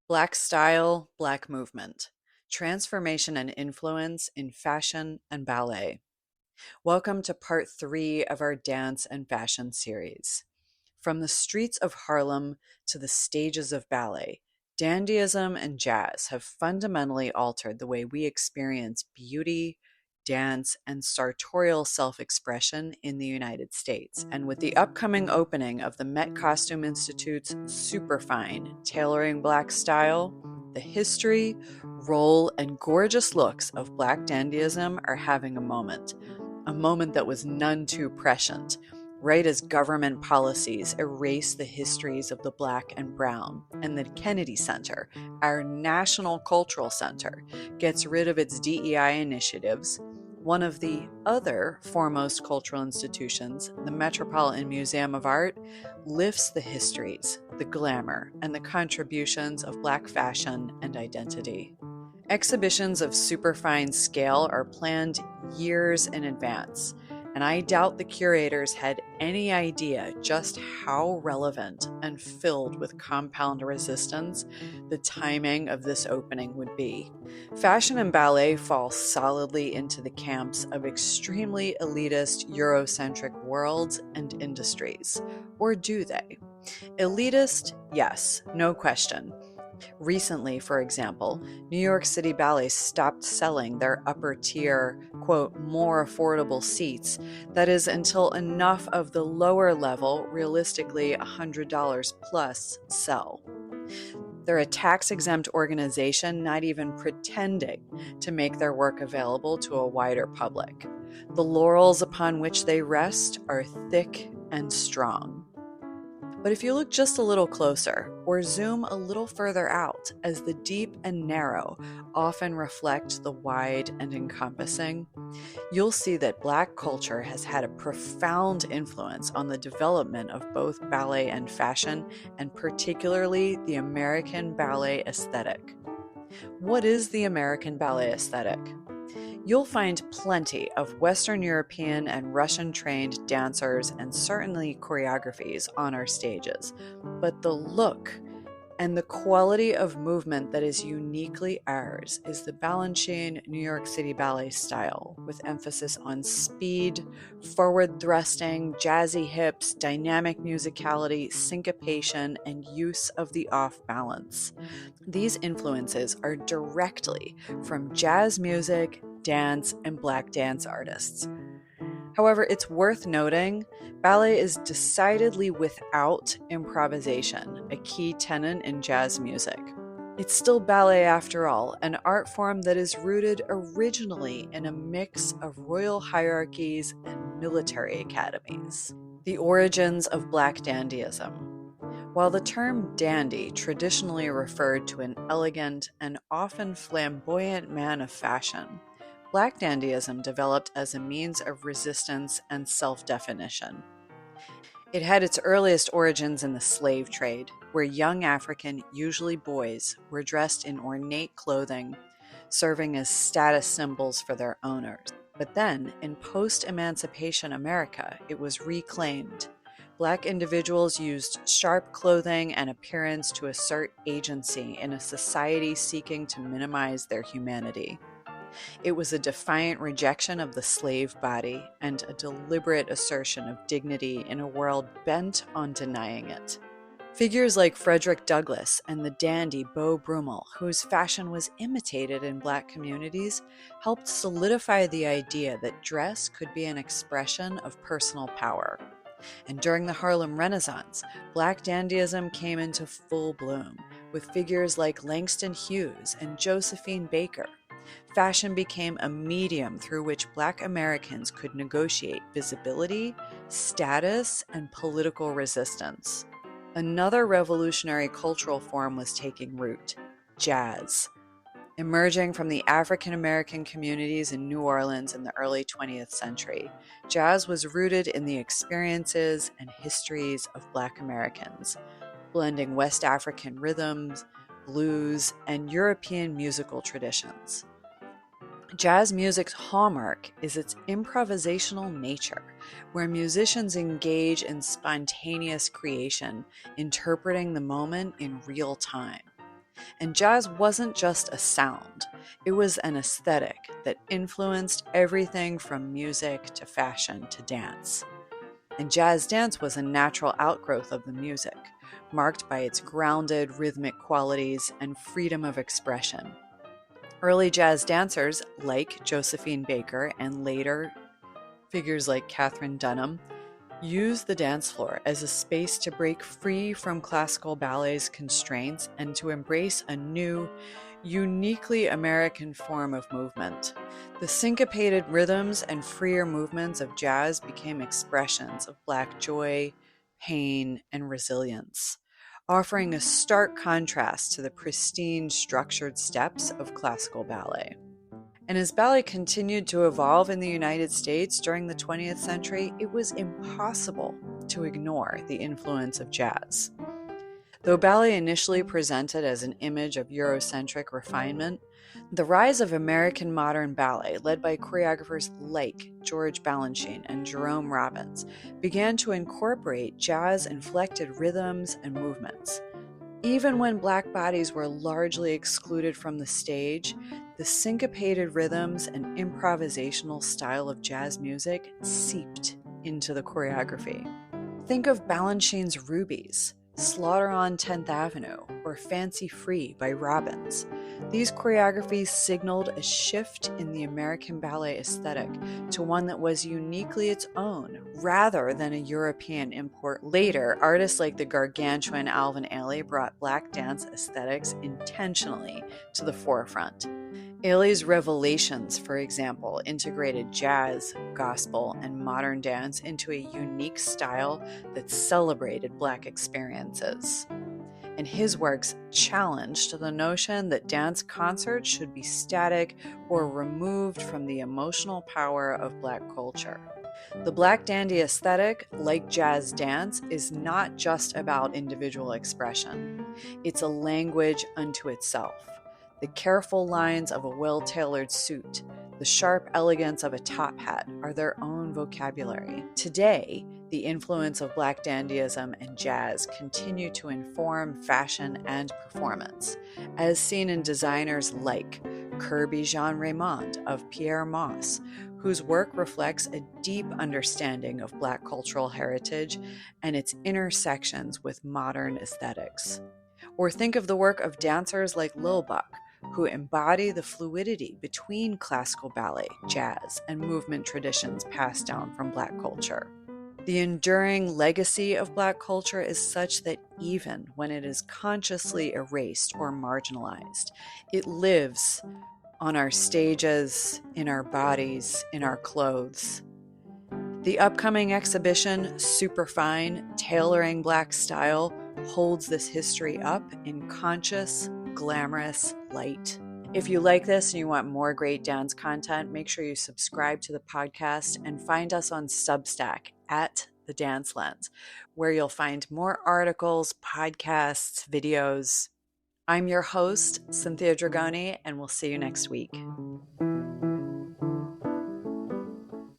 Black Style, Black Movement, Transformation and Influence in Fashion and Ballet. Welcome to part 3 of our dance and fashion series. From the streets of Harlem to the stages of ballet, dandyism and jazz have fundamentally altered the way we experience beauty, dance, and sartorial self-expression in the United States. And with the upcoming opening of the Met Costume Institute's Superfine, Tailoring Black Style, the history, role, and gorgeous looks of Black Dandyism are having a moment that was none too prescient, right as government policies erase the histories of the Black and Brown, and the Kennedy Center, our national cultural center, gets rid of its DEI initiatives. One of the other foremost cultural institutions, the Metropolitan Museum of Art, lifts the histories, the glamour, and the contributions of Black fashion and identity. Exhibitions of superfine scale are planned years in advance, and I doubt the curators had any idea just how relevant and filled with compound resistance the timing of this opening would be. Fashion and ballet fall solidly into the camps of extremely elitist Eurocentric worlds and industries. Or do they? Elitist? Yes, no question. Recently, for example, New York City Ballet stopped selling their upper tier, quote, more affordable seats, that is, until enough of the lower level, realistically $100 plus, sell. They're a tax-exempt organization not even pretending to make their work available to a wider public. The laurels upon which they rest are thick and strong. But if you look just a little closer, or zoom a little further out, as the deep and narrow often reflect the wide and encompassing, you'll see that Black culture has had a profound influence on the development of both ballet and fashion, and particularly the American ballet aesthetic. What is the American ballet aesthetic? You'll find plenty of Western European and Russian-trained dancers and certainly choreographies on our stages, but the look and the quality of movement that is uniquely ours is the Balanchine New York City Ballet style, with emphasis on speed, forward thrusting, jazzy hips, dynamic musicality, syncopation, and use of the off balance. These influences are directly from jazz music, dance, and Black dance artists. However, it's worth noting, ballet is decidedly without improvisation, a key tenet in jazz music. It's still ballet after all, an art form that is rooted originally in a mix of royal hierarchies and military academies. The origins of Black Dandyism. While the term dandy traditionally referred to an elegant and often flamboyant man of fashion, Black Dandyism developed as a means of resistance and self-definition. It had its earliest origins in the slave trade, where young African, usually boys, were dressed in ornate clothing, serving as status symbols for their owners. But then, in post-emancipation America, it was reclaimed. Black individuals used sharp clothing and appearance to assert agency in a society seeking to minimize their humanity. It was a defiant rejection of the slave body and a deliberate assertion of dignity in a world bent on denying it. Figures like Frederick Douglass and the dandy Beau Brummel, whose fashion was imitated in Black communities, helped solidify the idea that dress could be an expression of personal power. And during the Harlem Renaissance, Black dandyism came into full bloom, with figures like Langston Hughes and Josephine Baker. Fashion became a medium through which Black Americans could negotiate visibility, status, and political resistance. Another revolutionary cultural form was taking root: jazz. Emerging from the African American communities in New Orleans in the early 20th century, jazz was rooted in the experiences and histories of Black Americans, blending West African rhythms, blues, and European musical traditions. Jazz music's hallmark is its improvisational nature, where musicians engage in spontaneous creation, interpreting the moment in real time. And jazz wasn't just a sound, it was an aesthetic that influenced everything from music to fashion to dance. And jazz dance was a natural outgrowth of the music, marked by its grounded rhythmic qualities and freedom of expression. Early jazz dancers like Josephine Baker and later figures like Katherine Dunham used the dance floor as a space to break free from classical ballet's constraints and to embrace a new, uniquely American form of movement. The syncopated rhythms and freer movements of jazz became expressions of Black joy, pain, and resilience, offering a stark contrast to the pristine, structured steps of classical ballet. And as ballet continued to evolve in the United States during the 20th century, it was impossible to ignore the influence of jazz. Though ballet initially presented as an image of Eurocentric refinement, the rise of American modern ballet, led by choreographers like George Balanchine and Jerome Robbins, began to incorporate jazz-inflected rhythms and movements. Even when Black bodies were largely excluded from the stage, the syncopated rhythms and improvisational style of jazz music seeped into the choreography. Think of Balanchine's Rubies, Slaughter on 10th Avenue, or Fancy Free by Robbins. These choreographies signaled a shift in the American ballet aesthetic to one that was uniquely its own, rather than a European import. Later, artists like the gargantuan Alvin Ailey brought Black dance aesthetics intentionally to the forefront. Ailey's Revelations, for example, integrated jazz, gospel, and modern dance into a unique style that celebrated Black experiences. And his works challenged the notion that dance concerts should be static or removed from the emotional power of Black culture. The Black dandy aesthetic, like jazz dance, is not just about individual expression. It's a language unto itself. The careful lines of a well-tailored suit, the sharp elegance of a top hat are their own vocabulary. Today, the influence of Black dandyism and jazz continue to inform fashion and performance, as seen in designers like Kirby Jean Raymond of Pierre Moss, whose work reflects a deep understanding of Black cultural heritage and its intersections with modern aesthetics. Or think of the work of dancers like Lil Buck, who embody the fluidity between classical ballet, jazz, and movement traditions passed down from Black culture. The enduring legacy of Black culture is such that even when it is consciously erased or marginalized, it lives on our stages, in our bodies, in our clothes. The upcoming exhibition, Superfine, Tailoring Black Style, holds this history up in conscious, glamorous light. If you like this and you want more great dance content, make sure you subscribe to the podcast and find us on Substack at The Dance Lens, where you'll find more articles, podcasts, videos. I'm your host, Cynthia Dragoni, and we'll see you next week.